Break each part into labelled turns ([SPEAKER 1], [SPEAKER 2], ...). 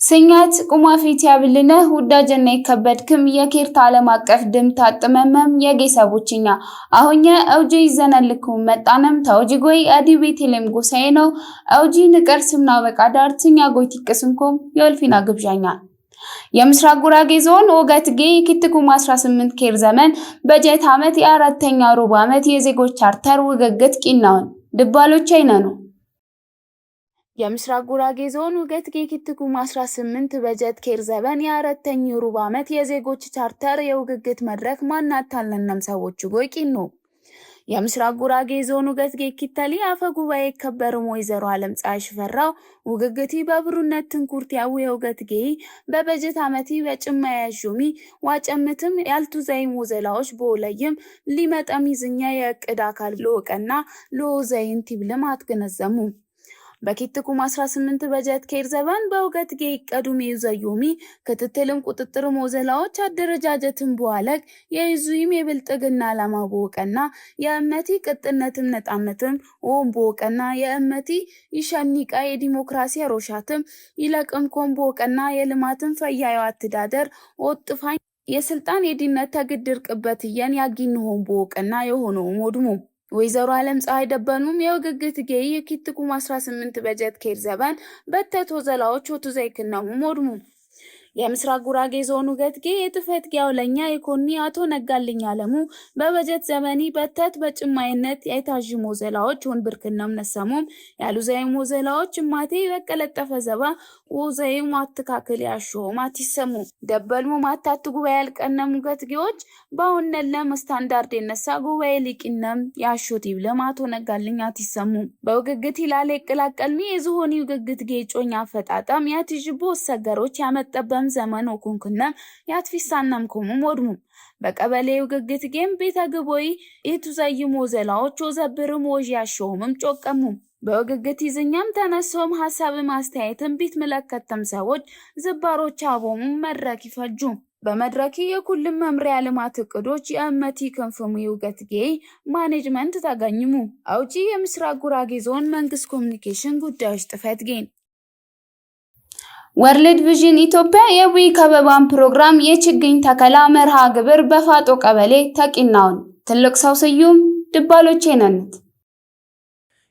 [SPEAKER 1] ስኛት ቁማፊት ያብልነ ውዳጀና ይከበድክም የኬርታ ዓለም አቀፍ ድም ታጥመመም የጌሰቦችኛ አሁኛ አውጂ ይዘነልኩም መጣነም ታውጂጎይ አዲቤቴለም ጎሳዬ ነው አውጂ ንቀር ስምና በቃዳርትኛ ጎይቲቅስንኩም የወልፊና ግብዣኛ የምስራቅ ጉራጌ ዞን ወገትጌ ክትኩም 18 ኬር ዘመን በጀት ዓመት የአራተኛ ሩብ ዓመት የዜጎች ቻርተር ውግግት ቂናውን ድባሎች አይነኑ የምስራቅ ጉራጌ ዞን ወገትጌ ክትኩም 18 በጀት ኬር ዘመን የአራተኛ ሩብ ዓመት የዜጎች ቻርተር የውግግት መድረክ ማናታለንም ሰዎች ጎይቂኑ የምስራቅ ጉራጌ ዞን ወገትጌ kitali አፈ ጉባኤ ከበረም ወይዘሮ ዓለም ፀሐይ ሽፈራው ውግግቲ በብሩነት ትንኩርቲያው የውገትጌ በበጀት ዓመቲ በጭማያዡሚ ዋጨምትም ያልቱዛይም ወዘላዎች በወለይም ሊመጣም ይዝኛ የእቅድ አካል ለወቀና ለወዛይን ቲብለማት ገነዘሙ በኪትኩም 18 በጀት ኬር ዘባን በውገትጌ ይቀዱም ይዘዩሚ ክትትልም ቁጥጥርም ወዘላዎች አደረጃጀትን በኋላክ የይዙይም የብልጥግና ለማቦቀና የእመቲ ቅጥነትም ነጣነትም ወንቦቀና የእመቲ ይሻኒቃ የዲሞክራሲ ሮሻትም ይለቅም ኮምቦቀና የልማትን ፈያዩ አትዳደር ወጥፋኝ የስልጣን የዲነት ተግድር ቅበትየን ያጊንሆን ቦቀና የሆነው ሞድሙ ወይዘሮ ዓለም ፀሐይ ደበኑም የውግግት ጌይ የኪትኩም 18 በጀት ኬር ዘባን በተቶ ዘላዎች ወቱዛይክናሙ ሞድሙ የምስራቅ ጉራጌ ዞን ወገትጌ የጥፈት ያውለኛ ኢኮኖሚ አቶ ነጋልኝ አለሙ በበጀት ዘመኒ በተት በጭማይነት የታጅሞ ዘላዎች ወንብርክናም ነሰሙም ያሉዛይም ወዘላዎች ማቴ በቀለጠፈ ዘባ ወዛይም አትካክል ያሾም አትሰሙ ደበልሙ ማታት ጉባኤ ያልቀነሙ ገትጌዎች ባውነለም ስታንዳርድ የነሳ ጉባኤ ሊቅነም ያሾት ይብለም አቶ ነጋልኝ አትሰሙ በውግግት ይላል ይቀላቀልሚ የዞኒ ውግግት ጌጮኛ ፈጣጣም ያትጅቦ ሰገሮች ያመጠበም ዘመን ወኩንኩና ያትፊሳናም ኮሙ ሞድሙ በቀበሌው ውግግት ጌም ቤታግቦይ ኢቱዛይሞ ዘላዎች ወዘብርም ወጂያሾምም ጮቀሙ በውግግት ይዝኛም ተነሶም ሐሳብ ማስተያየትም ቢት መለከተም ሰዎች ዝባሮች አቦሙ መድረክ ይፈጁ በመድረክ የኩልም መምሪያ ልማት እቅዶች የእመቲ ክንፍሙ ውገትጌ ማኔጅመንት ታገኝሙ አውጪ የምስራቅ ጉራጌ ዞን መንግስት ኮሙኒኬሽን ጉዳዮች ጥፈት ጌን ወርልድ ቪዥን ኢትዮጵያ የቡይ ከበባን ፕሮግራም የችግኝ ተከላ መርሃ ግብር በፋጦ ቀበሌ ተቂናውን ትልቅ ሰው ስዩም ድባሎቼ ነንት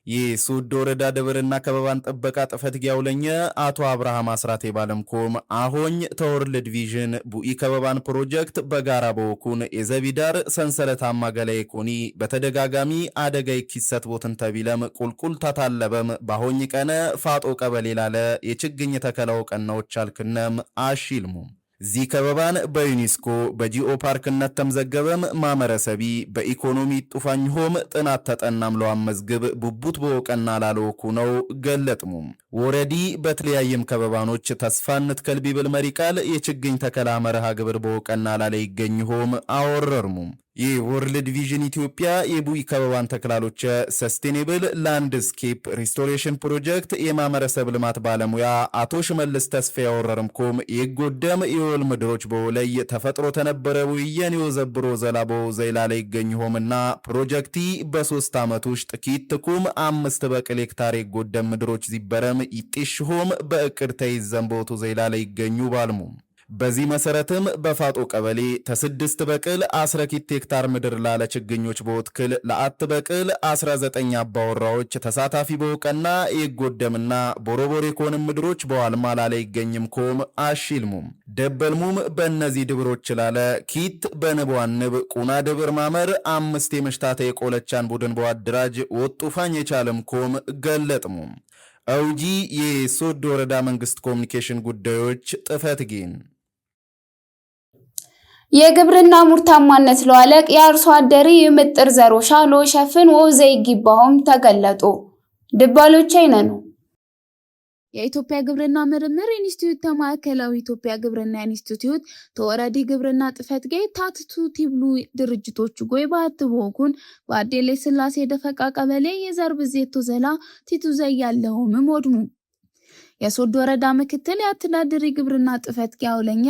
[SPEAKER 2] የሶዶ ወረዳ ደብርና ከበባን ጥበቃ ጥፈት ያውለኛ አቶ አብርሃም አስራቴ ባለምኮም አሁን ተወርልድ ቪዥን ቡኢ ከበባን ፕሮጀክት በጋራ በወኩን የዘቢዳር ሰንሰለታማ ገላይ ኮኒ በተደጋጋሚ አደጋ ይክሰት ቦትን ተቢለም ቁልቁል ታታለበም ባሆኝ ቀነ ፋጦ ቀበሌ ላለ የችግኝ ተከላው ቀናዎች አልክነም አሺልሙ ዚ ከበባን በዩኒስኮ በጂኦ ፓርክነት ተመዘገበም ማመረሰቢ በኢኮኖሚ ጡፋኝሆም ጥናት ተጠናም ለዋም መዝግብ ቡቡት በወቀና ላለወኩ ነው ገለጥሙ ወረዲ በተለያየም ከበባኖች ተስፋነት ከልቢብል መሪቃል የችግኝ ተከላ መርሃ ግብር በወቀና ላለ ይገኝሆም አወረርሙ የወርልድ ቪዥን ኢትዮጵያ የቡኢ ከበባን ተክላሎች ሰስቴኔብል ላንድስኬፕ ሪስቶሬሽን ፕሮጀክት የማመረሰብ ልማት ባለሙያ አቶ ሽመልስ ተስፋ ያወረርምኮም የጎደም የወል ምድሮች በወለይ ተፈጥሮ ተነበረው የኒዮዘብሮ ዘላቦ ዘይላለ ይገኝሆምና ፕሮጀክቲ በ3 ዓመት ውስጥ ኪትኩም 5 በቅል ሄክታር የጎደም ምድሮች ዚበረም ይጥሽሆም በእቅድ ተይዘንቦቱ ዘይላለ ይገኙ ባልሙ በዚህ መሰረትም በፋጦ ቀበሌ ተስድስት በቅል 10 ሄክታር ምድር ላለ ችግኞች በወትክል ለአት በቅል 19 አባወራዎች ተሳታፊ በወቀና የጎደምና ቦሮቦሬ ኮንም ምድሮች በዋልማ ላለ ይገኝም ኮም አሺልሙም ደበልሙም በእነዚህ ድብሮች ላለ ኪት በንቧንብ ቁና ድብር ማመር 5 የምሽታተ የቆለቻን ቡድን በዋድራጅ ወጡፋኝ የቻለም ኮም ገለጥሙም አውጂ የሶዶ ወረዳ መንግስት ኮሙኒኬሽን ጉዳዮች ጥፈት ጌን
[SPEAKER 1] የግብርና ምርታማነት ለዋለቅ የአርሶ አደሪ የምጥር ዘሮሻ ለሸፍን ወዘይ ይግባውም ተገለጡ ድባሎች አይነኑ የኢትዮጵያ ግብርና ምርምር ኢንስቲትዩት ተማከላው ኢትዮጵያ ግብርና ኢንስቲትዩት ተወራዲ ግብርና ጥፈት ጌ ታትቱ ቲብሉ ድርጅቶች ጎይባት ቦኩን ባዴሌ ስላሴ ደፈቃ ቀበሌ የዘር ብዜቶ ዘላ ቲቱ ዘያለው ምሞድሙ የሶዶ ወረዳ ምክትል ያተዳደሪ ግብርና ጥፈት ያውለኛ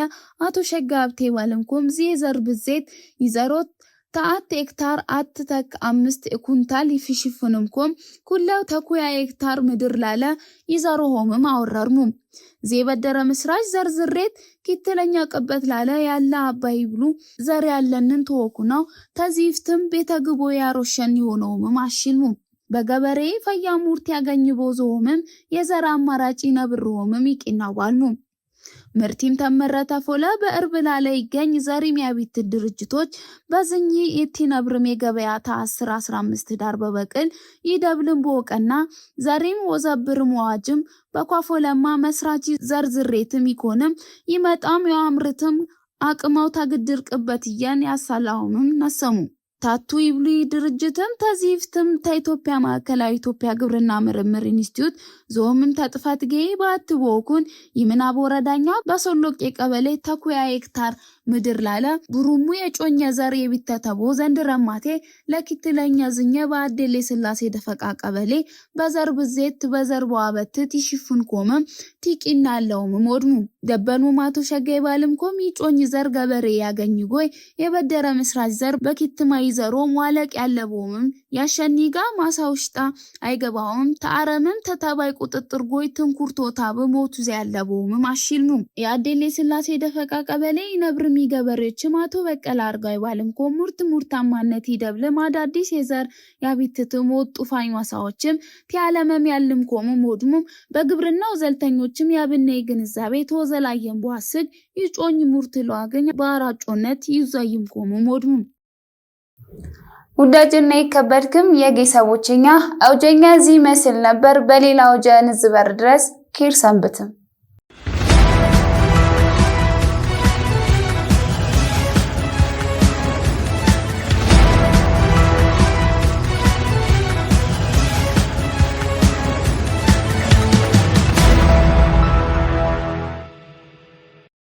[SPEAKER 1] አቶ ሸጋ ሀብቴ ባለምኮም ዚ የዘር ብዜት ይዘሮት ተአት ሄክታር አትተክ 5 ኩንታል ይፍሽፍንምኮም ኩላው ተኩያ ሄክታር ምድር ላለ ይዘሮሆምም አወረርሙ ዜበደረ ምስራች ዘርዝሬት ኪትለኛ ቀበት ላለ ያለ አባይ ብሉ ዘር ያለንን ተወኩናው ተዚፍትም ቤተግቦ ያሮሸን ይሆነውም ማሽልሙ በገበሬ ፈያሙርት ያገኝቦ ዞምም የዘራ አማራጭ ነብሮምም ይቂናዋልሙ ምርቲም ተመረተ ፎለ በእርብላ ላይ ይገኝ ዘሪም ያቢት ድርጅቶች በዝኝ ኢቲነብርም የገበያ ታ 10-15 ዳር በበቅል ይደብልም በወቀና ዘሪም ወዘብርም ዋጅም በኳፎለማ መስራች ዘርዝሬትም ይኮንም ይመጣም ያምርትም አቅማው ታግድር ቅበትያን ያሳላውም ነሰሙ ታቱ ይብሉ ድርጅትም ተዚፍትም ኢትዮጵያ ማዕከላዊ ኢትዮጵያ ግብርና ምርምር ኢንስቲትዩት ዞምም ተጥፋት ገይ ባትቦኩን ይምናብ ወረዳኛ በሶሎቄ ቀበሌ ተኩያ ሄክታር ምድር ላለ ብሩሙ የጮኛ ዘር የቢተተቦ ዘንድረማቴ ለኪትለኛ ዝኘ በአዴሌ ስላሴ ደፈቃ ቀበሌ በዘር ብዜት በዘር በዋበት ይሽፍን ኮመም ቲቂና ያለውም ሞድሙ ደበኑ ማቶ ሸገይ ባልምኮም ይጮኝ ዘር ገበሬ ያገኝ ጎይ የበደረ ምስራች ዘር በኪትማ ይዘሮ ሟለቅ ያለቦም ያሸኒጋ ማሳውሽጣ አይገባውም ተአረምም ተታባይ ቁጥጥር ጎይ ትንኩርቶታ በሞቱ ያለቦም ማሽልሙ የአዴሌ ስላሴ ደፈቃ ቀበሌ ነብርሚ ገበሬዎች ማቶ በቀል አርጋይ ባልም ኮሙርት ሙርታማነት ይደብለ ማዳዲስ የዘር ያቢትት ሞጡ ፋኝ ማሳዎችም ቲያለመም ያልም ኮሙ ሞድሙ በግብርናው ዘልተኞችም ያብነ ግንዛቤ ተወዘላየም በዋስግ ይጮኝ ሙርት ለዋገኝ ባራጮነት ይዛይም ኮሙ ሞድሙ ውዳጅና ይከበድክም የጌሰቦችኛ አውጀኛ ዚ መስል ነበር በሌላ ወጀን ዝበር ድረስ ኪር ሰንብትም